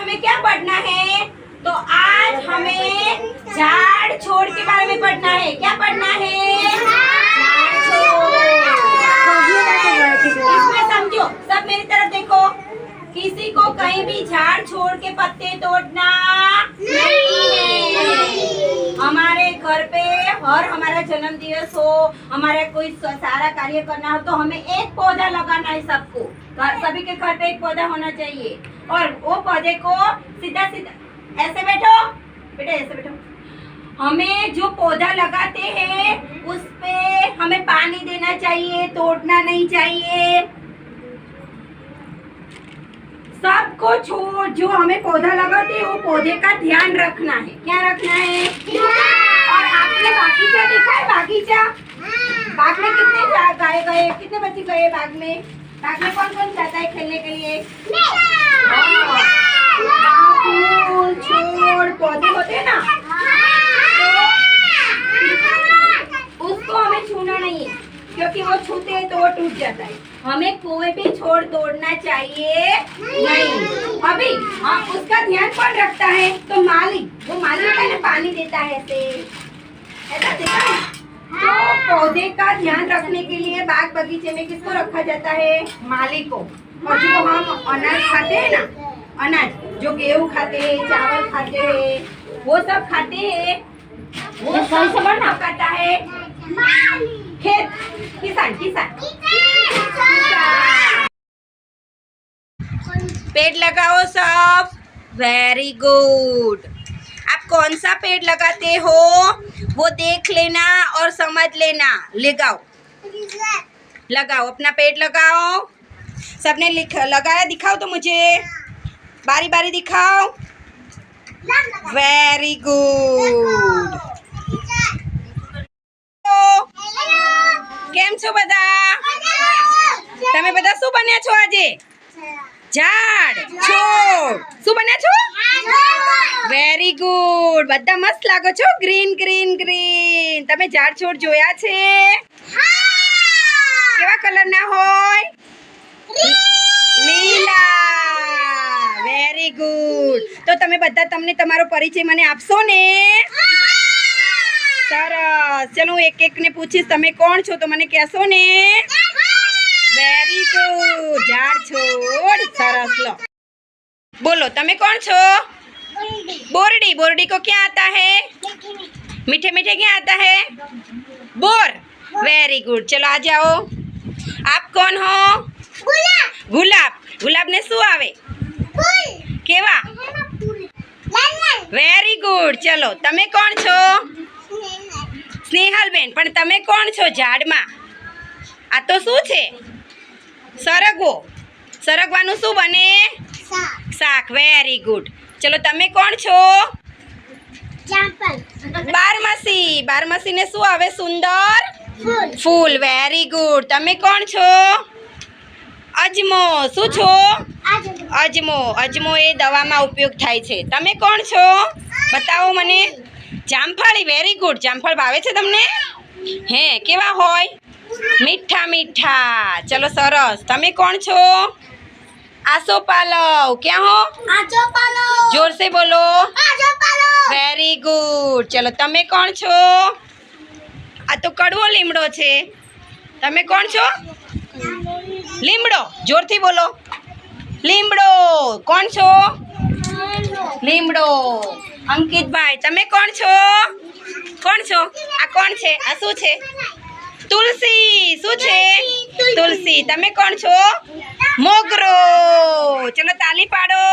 हमें क्या पढ़ना है? तो आज हमें झाड़ छोड़ के बारे में पढ़ना है। क्या पढ़ना है? झाड़ छोड़। इसमें समझो, सब मेरी तरफ देखो। किसी को कहीं भी झाड़ छोड़ के पत्ते तोड़ना नहीं है। हमारे घर पे और हमारा जन्म दिवस हो, हमारा कोई सारा कार्य करना हो तो हमें एक पौधा लगाना है। सबको, सभी के घर पे एक पौधा होना चाहिए। और वो पौधे को सीधा सीधा ऐसे बैठो बेटा, ऐसे बैठो। हमें जो पौधा लगाते हैं उस पे हमें पानी देना चाहिए, तोड़ना नहीं चाहिए। सबको छोड़, जो हमें पौधा लगाते हैं वो पौधे का ध्यान रखना है। क्या रखना है? और आपने बागीचा देखा है? बागीचा, बाग में कितने गाय गए, कितने बच्चे गए बाग में? बाग में कौन कौन जाता है खेलने के लिए? फूल छोड़ पौधे होते हैं ना, तो उसको हमें छूना नहीं है, क्योंकि वो छूते हैं तो वो टूट जाता है। हमें कोई भी छोड़ तोड़ना चाहिए नहीं। अभी हाँ, उसका ध्यान कौन रखता है? तो माली, वो माली होता है ना, पानी देता है ऐसा देता है। तो पौधे का ध्यान रखने के लिए बाग बगीचे में किसको रखा जाता है? माली को। और जो हम अनाज खाते हैं ना, अनाज जो गेहूँ खाते हैं, चावल खाते हैं, वो सब खाते हैं, वो सब करता है खेत, किसान। पेड़ लगाओ सब। Very good. आप कौन सा पेड़ लगाते हो वो देख लेना और समझ लेना। लगाओ अपना पेड़ लगाओ। सबने लगाया, दिखाओ तो मुझे, बारी बारी दिखाओ। Very good. કેમ છો બધા? તમે બધા શું બન્યા છો આજે? ઝાડ છોડ. શું બન્યા છો? Very good. બધા મસ્ત લાગો છો. Green green green. તમે ઝાડ છોડ જોયા છે? કેવા કલરના હોય? લીલા. Very good. તો તમે બધા તમને તમારો પરિચય મને આપશો ને? સરસ. ચલો હું એક ને પૂછીશ તમે કોણ છો તો મને કહેશો ને? Very good. ઝાડ છોડ. સરસ. લો બોલો, તમે કોણ છો? बोरडी. बोरडी को क्या आता है? मीठे मीठे क्या आता है? बोर. Very good. चलो आ जाओ. आप कौन हो? गुलाब. गुलाब ने શું આવે? કેવા? Very good. ચલો તમે કોણ છો? સ્નેહલબેન. પણ તમે કોણ છો ઝાડમાં? આ તો શું છે? સરગવો. સરગવાનું શું બને? શાક. Very good. ચલો તમે કોણ છો? બારમાસી. બારમાસીને શું આવે? સુંદર ફૂલ. Very good. તમે કોણ છો? અજમો. શું છો? અજમો. અજમો એ દવામાં ઉપયોગ થાય છે. તમે કોણ છો? બતાવો મને. જામફળી. Very good. જામફળ ભાવે છે તમને? હે, કેવા હોય? મીઠા મીઠા. ચલો સરસ. તમે કોણ છો? આસોપાલવ. क्या हो? जोर से बोलो. Very good. ચલો તમે કોણ છો? આ તો કડવો લીમડો છે. તમે કોણ છો? લીમડો. જોરથી બોલો. લીમડો. કોણ છો? લીમડો. અંકિતભાઈ. તમે કોણ છો? કોણ છો? આ કોણ છે? આ શું છે? તુલસી. શું છે? તુલસી. તમે કોણ છો? મોગરો. ચલો તાલી પાડો.